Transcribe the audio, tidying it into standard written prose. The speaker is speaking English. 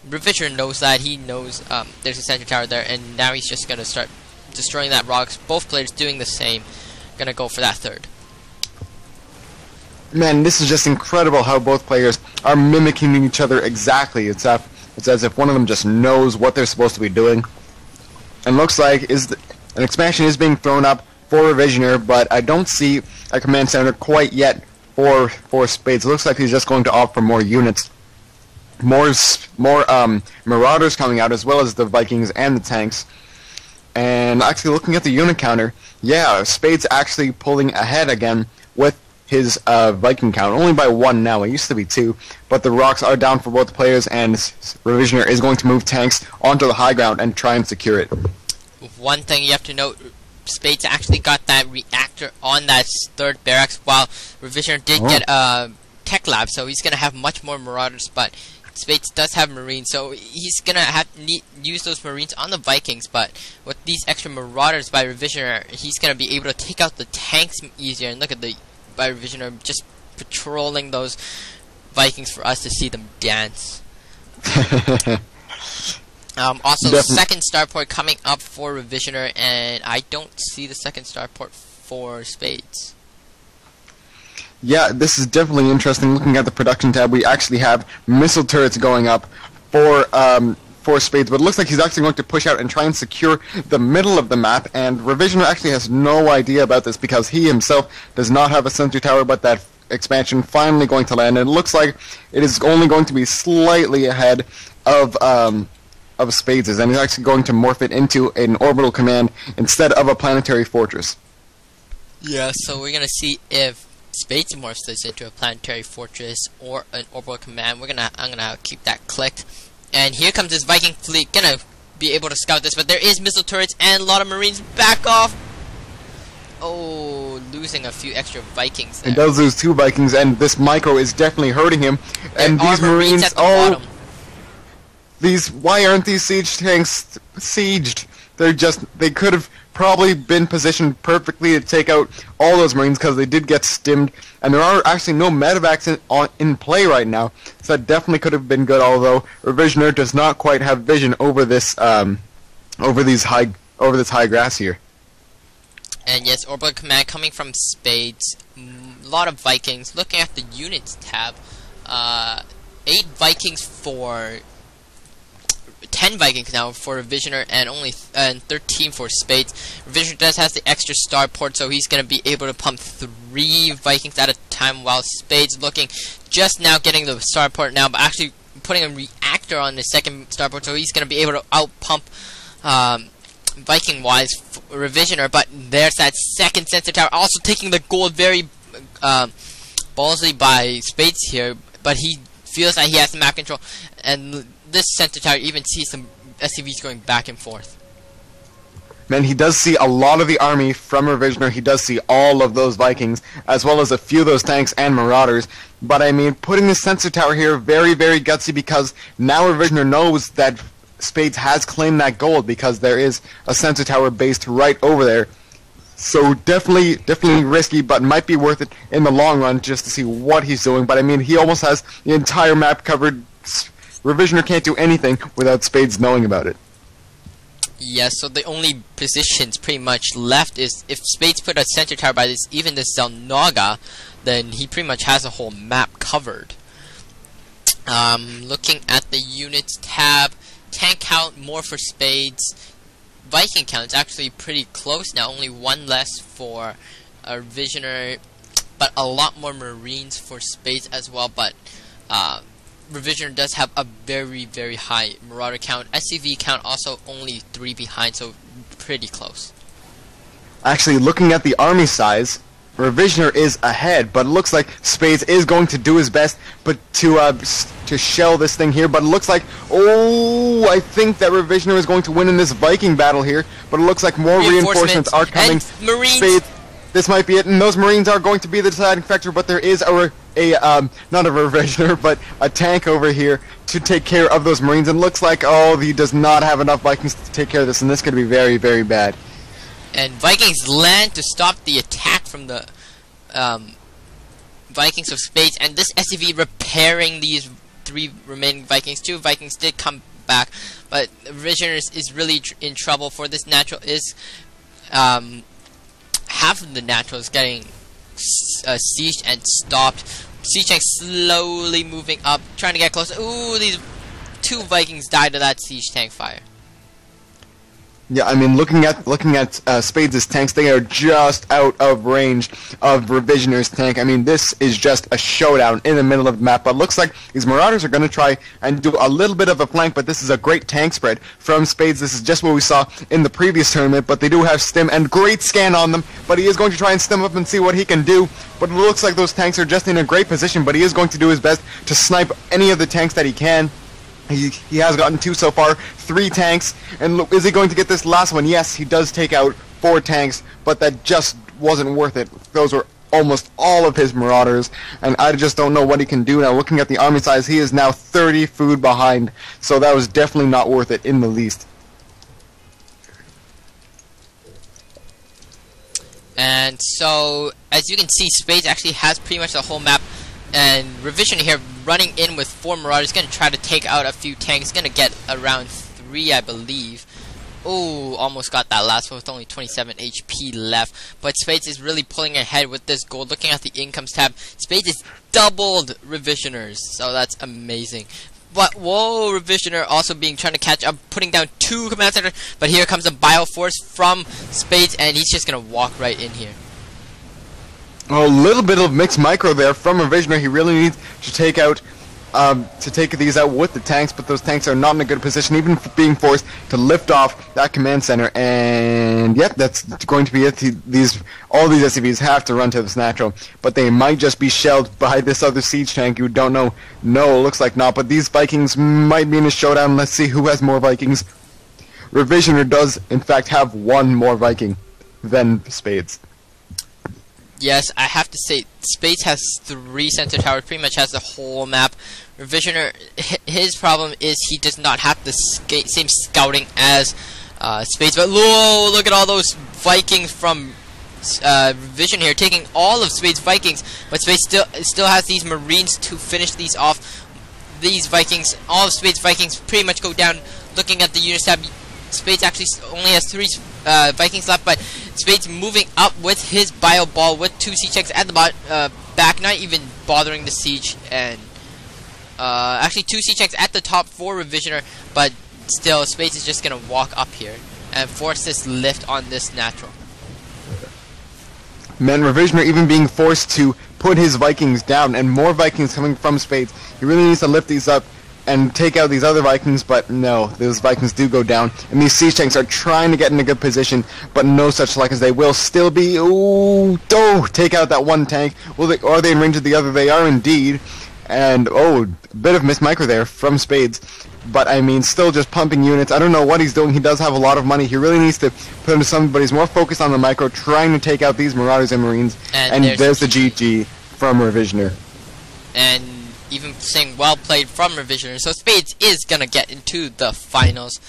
Revisher knows that. He knows there's a center tower there, and now he's just gonna start destroying that rocks. Both players doing the same. Gonna go for that third. Man, this is just incredible how both players are mimicking each other exactly. It's as if one of them just knows what they're supposed to be doing. And looks like an expansion is being thrown up for Revisioner, but I don't see a command center quite yet for Spades. It looks like he's just going to opt for more units. More Marauders coming out, as well as the Vikings and the tanks. And actually looking at the unit counter, yeah, Spades actually pulling ahead again with his Viking count, only by 1 now. It used to be 2, but the rocks are down for both players, and Revisioner is going to move tanks onto the high ground and try and secure it. One thing you have to note, Spades actually got that reactor on that third barracks, while Revisioner did get a tech lab, so he's going to have much more Marauders, but Spades does have Marines, so he's going to use those Marines on the Vikings, but with these extra Marauders by Revisioner, he's going to be able to take out the tanks easier. And look at the by Revisioner just patrolling those Vikings for us to see them dance. Also, second starport coming up for Revisioner, and I don't see the second starport for Spades. Yeah, this is definitely interesting. Looking at the production tab, we actually have missile turrets going up for Spades, but it looks like he's actually going to push out and try and secure the middle of the map, and Revisioner actually has no idea about this because he himself does not have a sentry tower, but that expansion finally going to land, and it looks like it is only going to be slightly ahead of Spades', and he's actually going to morph it into an orbital command instead of a planetary fortress. Yeah, so we're gonna see if Spades morphs this into a planetary fortress or an orbital command. I'm gonna keep that clicked. And here comes this Viking fleet, gonna be able to scout this, but there is missile turrets and a lot of Marines. Back off! Oh, losing a few extra Vikings there. He does lose 2 Vikings, and this micro is definitely hurting him. And there these are Marines at the bottom. Why aren't these siege tanks sieged? They could have probably been positioned perfectly to take out all those Marines because they did get stimmed, and there are actually no medevacs in play right now, so that definitely could have been good, although Revisioner does not quite have vision over this this high grass here. And yes, orbital command coming from Spades. A lot of Vikings. Looking at the units tab, 8 Vikings for 10 Vikings now for Revisioner, and 13 for Spades. Revisioner does have the extra starport, so he's going to be able to pump 3 Vikings at a time, while Spades looking just now getting the starport now, but actually putting a reactor on the second starport, so he's going to be able to outpump Viking-wise Revisioner. But there's that second sensor tower, also taking the gold very ballsy by Spades here, but he feels that he has the map control, and this center tower even sees some SCVs going back and forth. Man, he does see a lot of the army from Revisioner. He does see all of those Vikings, as well as a few of those tanks and Marauders. But I mean, putting the sensor tower here, very, very gutsy, because now Revisioner knows that Spades has claimed that gold, because there is a sensor tower based right over there. So definitely risky, but might be worth it in the long run just to see what he's doing. But I mean, he almost has the entire map covered. Revisioner can't do anything without Spades knowing about it. Yes, so the only positions pretty much left is if Spades put a center tower by this, even this Zelnaga, then he pretty much has a whole map covered. Looking at the units tab, tank count more for Spades. Viking count is actually pretty close now, only 1 less for Revisioner, but a lot more Marines for Spades as well. But Revisioner does have a very, very high Marauder count. SCV count also only 3 behind, so pretty close. Actually, looking at the army size, Revisioner is ahead, but it looks like Spades is going to do his best, but to shell this thing here. But it looks like, oh, I think that Revisioner is going to win in this Viking battle here. But it looks like more reinforcements are coming. And Marines. Spades, this might be it, and those Marines are going to be the deciding factor. But there is not a Revisioner, but a tank over here to take care of those Marines. And looks like, oh, he does not have enough Vikings to take care of this, and this could be very, very bad. And Vikings land to stop the attack from the Vikings of Spades, and this SCV repairing these 3 remaining Vikings. 2 Vikings did come back, but Revisioners is really in trouble for this natural. Is half of the natural is getting sieged and stopped. Siege tank slowly moving up, trying to get close. Ooh, these 2 Vikings died to that siege tank fire. Yeah, I mean, looking at Spades' tanks, they are just out of range of Revisioner's tank. I mean, this is just a showdown in the middle of the map. But looks like these Marauders are going to try and do a little bit of a flank, but this is a great tank spread from Spades. This is just what we saw in the previous tournament, but they do have stim and great scan on them. But he is going to try and stim up and see what he can do. But it looks like those tanks are just in a great position, but he is going to do his best to snipe any of the tanks that he can. He has gotten 2 so far, 3 tanks, and look, is he going to get this last one? Yes, he does take out 4 tanks, but that just wasn't worth it. Those were almost all of his Marauders, and I just don't know what he can do now. Looking at the army size, he is now 30 food behind, so that was definitely not worth it in the least. And so, as you can see, Spades actually has pretty much the whole map. And Revision here running in with 4 Marauders, going to try to take out a few tanks. Going to get around 3, I believe. Oh, almost got that last one with only 27 HP left. But Spades is really pulling ahead with this gold. Looking at the incomes tab, Spades is doubled Revisioners, so that's amazing. But whoa, Revisioner also trying to catch up, putting down 2 command centers. But here comes a Bioforce from Spades, and he's just going to walk right in here. A little bit of mixed micro there from Revisioner. He really needs to take these out with the tanks, but those tanks are not in a good position, even being forced to lift off that command center. And yep, that's going to be it. All these SCVs have to run to this natural, but they might just be shelled by this other siege tank. You don't know. No, it looks like not. But these Vikings might be in a showdown. Let's see who has more Vikings. Revisioner does, in fact, have 1 more Viking than Spades. Yes, I have to say, Spades has 3 center towers, pretty much has the whole map. Revisioner, his problem is he does not have the same scouting as Spades. But whoa, look at all those Vikings from Revision here, taking all of Spades' Vikings. But Spades still has these Marines to finish these off. These Vikings, all of Spades' Vikings pretty much go down. Looking at the unit tab, Spades actually only has 3 Vikings left, but Spades moving up with his bio ball with 2 siege tanks at the back, not even bothering the siege, and actually 2 siege tanks at the top for Revisioner, but still Spades is just gonna walk up here and force this lift on this natural. Man, Revisioner even being forced to put his Vikings down, and more Vikings coming from Spades. He really needs to lift these up and take out these other Vikings, but no, those Vikings do go down, and these siege tanks are trying to get in a good position, but no such luck, as they will still be. Ooh, take out that 1 tank. Are they in range of the other? They are indeed, and oh, a bit of missed micro there from Spades, but I mean, still just pumping units. I don't know what he's doing. He does have a lot of money. He really needs to put into something, but he's more focused on the micro, trying to take out these Marauders and Marines, and there's the GG from Revisioner. And even saying well played from Revisioner. So Spades is gonna get into the finals.